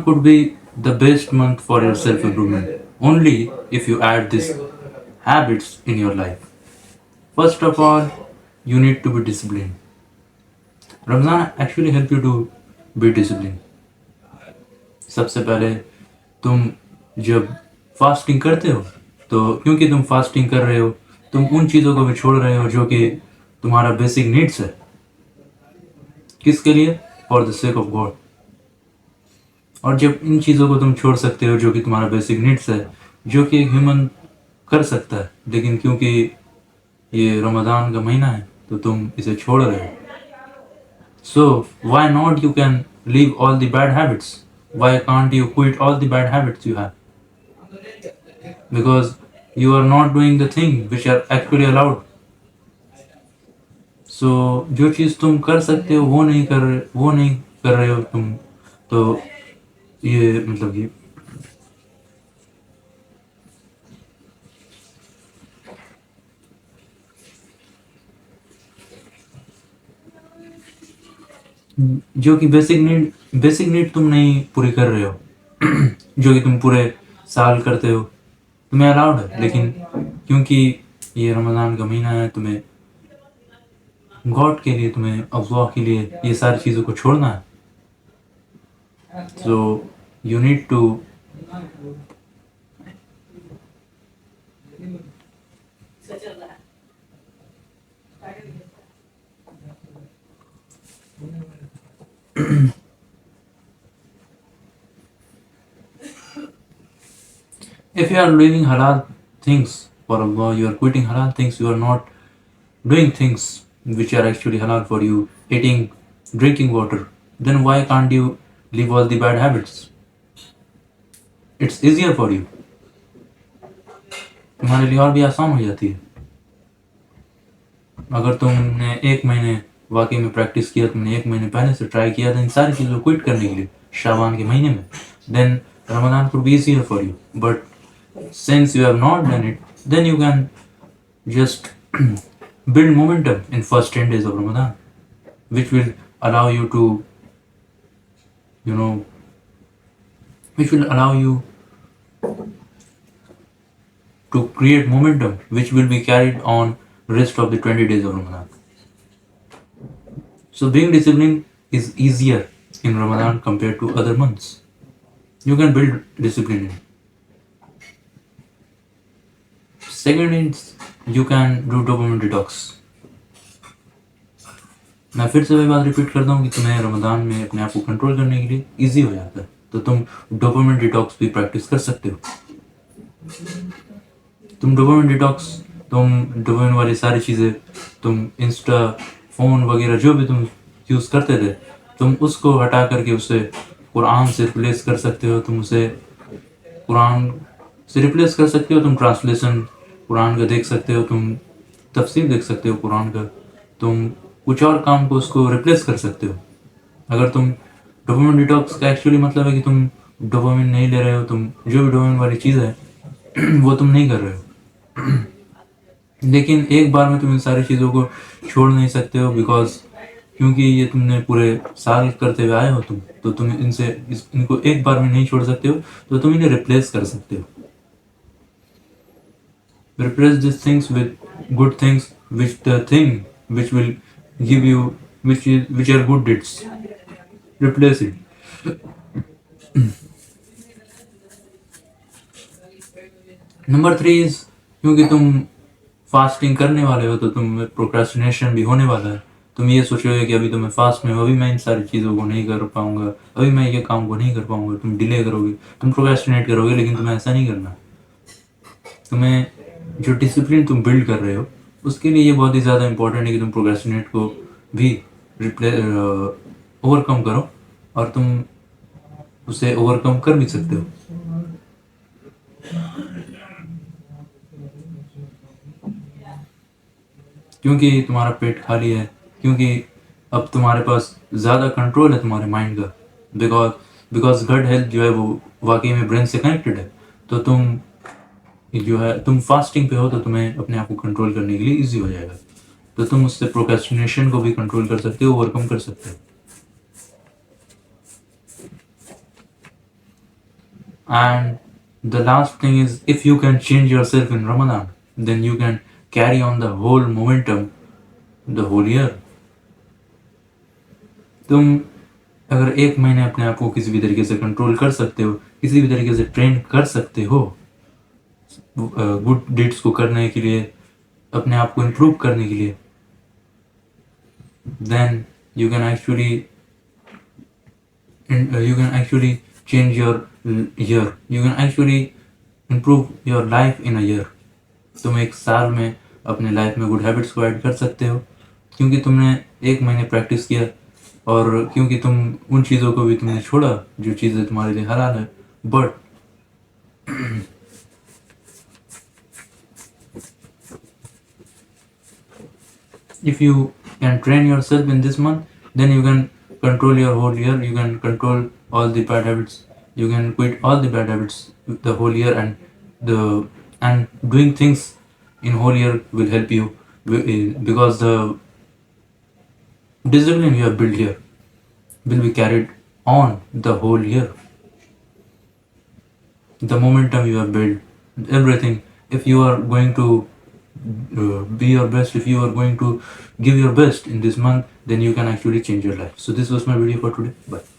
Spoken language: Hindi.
could be the best month for your self improvement only if you add these habits in your life. First of all, you need to be disciplined. Ramzan actually help you to be disciplined. सबसे पहले तुम जब फास्टिंग करते हो तो क्योंकि तुम फास्टिंग कर रहे हो तुम उन चीज़ों को भी छोड़ रहे हो जो कि तुम्हारा बेसिक नीड्स है. किसके लिए? For the sake of God. और जब इन चीज़ों को तुम छोड़ सकते हो जो कि तुम्हारा बेसिक नीड्स है, जो कि एक ह्यूमन कर सकता है, लेकिन क्योंकि ये रमज़ान का महीना है तो तुम इसे छोड़ रहे हो. So why not you can leave all the bad habits. Why can't you quit all the bad habits you have? Because you are not doing the thing which are actually allowed. So जो चीज़ तुम कर सकते हो वो नहीं कर रहे हो तुम. तो ये मतलब कि जो कि बेसिक नीड तुम नहीं पूरी कर रहे हो जो कि तुम पूरे साल करते हो, तुम्हें अलाउड है, लेकिन क्योंकि ये रमज़ान का महीना है, तुम्हें गॉड के लिए, तुम्हें अल्लाह के लिए ये सारी चीज़ों को छोड़ना है. So you need to if you are living halal things for Allah, you are quitting halal things, you are not doing things which are actually halal for you, eating, drinking water, then why can't you leave all the bad habits? It's easier for you. तुम्हारे लिए और भी आसान हो जाती है. अगर तुमने एक महीने वाकई में प्रैक्टिस किया, तुमने एक महीने पहले से ट्राई किया था इन सारी चीज़ों को क्विट करने के लिए शाबान के महीने में, then Ramadan could be easier for you. But since you have not done it, then you can just build momentum in first 10 days of Ramadan, which will allow you to, which will allow you to create momentum, which will be carried on rest of the 20 days of Ramadan. So being disciplined is easier in Ramadan compared to other months. You can build discipline in. Second is you can do dopamine detox. मैं फिर से वही बात रिपीट करता हूँ कि तुम्हें रमज़ान में अपने आप को कंट्रोल करने के लिए इजी हो जाता है, तो तुम डोपामिन डिटॉक्स भी प्रैक्टिस कर सकते हो. तुम डोपामिन वाली सारी चीज़ें, तुम इंस्टा, फ़ोन वगैरह जो भी तुम यूज़ करते थे, तुम उसको हटा करके उसे कुरान से रिप्लेस कर सकते हो. तुम उसे कुरान से रिप्लेस कर सकते हो. तुम ट्रांसलेशन कुरान का देख सकते हो, तुम तफसीर देख सकते हो कुरान का, तुम कुछ और काम को उसको रिप्लेस कर सकते हो. अगर तुम डोपामिन डिटॉक्स का एक्चुअली मतलब है कि तुम डोपामिन नहीं ले रहे हो, तुम जो भी डोपामिन वाली चीज़ है वो तुम नहीं कर रहे हो. लेकिन एक बार में तुम इन सारी चीज़ों को छोड़ नहीं सकते हो, बिकॉज क्योंकि ये तुमने पूरे साल करते हुए आए हो तुम, तो तुम इनको एक बार में नहीं छोड़ सकते हो, तो तुम इन्हें रिप्लेस कर सकते हो. Replace these things with good things, which will give you, which are good deeds. Replace it. Number 3 is क्योंकि तुम फास्टिंग करने वाले हो तो तुम प्रोक्रेस्टिनेशन भी होने वाला है. तुम ये सोचोगे कि अभी तो मैं फास्ट में हूँ, अभी मैं इन सारी चीज़ों को नहीं कर पाऊंगा, अभी मैं ये काम को नहीं कर पाऊंगा. तुम डिले करोगे, तुम प्रोक्रेस्टिनेट करोगे, लेकिन तुम्हें ऐसा नहीं करना. तुम्हें जो डिसिप्लिन तुम बिल्ड कर रहे हो उसके लिए ये बहुत ही ज़्यादा इंपॉर्टेंट है कि तुम प्रोक्रेस्टिनेट को भी ओवरकम करो, और तुम उसे ओवरकम कर भी सकते हो. क्योंकि तुम्हारा पेट खाली है, क्योंकि अब तुम्हारे पास ज़्यादा कंट्रोल है तुम्हारे माइंड का, बिकॉज गट हेल्थ जो है वो वाकई में ब्रेन से कनेक्टेड है. तो तुम जो है, तुम फास्टिंग पे हो तो तुम्हें अपने आप को कंट्रोल करने के लिए इजी हो जाएगा. तो तुम उससे प्रोक्रेस्टिनेशन को भी कंट्रोल कर सकते हो, ओवरकम कर सकते हो. And the last thing is, if you can change yourself in Ramadan, then you can carry on the whole momentum the whole year. तुम अगर एक महीने अपने आप को किसी भी तरीके से कंट्रोल कर सकते हो, किसी भी तरीके से ट्रेन कर सकते हो गुड डीड्स को करने के लिए, अपने आप को इम्प्रूव करने के लिए, then you can actually change your year. You can actually improve your life in a year. तुम एक साल में अपने लाइफ में गुड हैबिट्स को ऐड कर सकते हो, क्योंकि तुमने एक महीने प्रैक्टिस किया, और क्योंकि तुम उन चीज़ों को भी तुमने छोड़ा जो चीज़ें तुम्हारे लिए हलाल है. But if you can train yourself in this month, then you can control your whole year. You can control all the bad habits. You can quit all the bad habits the whole year, and doing things in whole year will help you, because the discipline you have built here will be carried on the whole year. The momentum you have built, everything. If you are going to be your best, if you are going to give your best in this month, then you can actually change your life. So this was my video for today. Bye.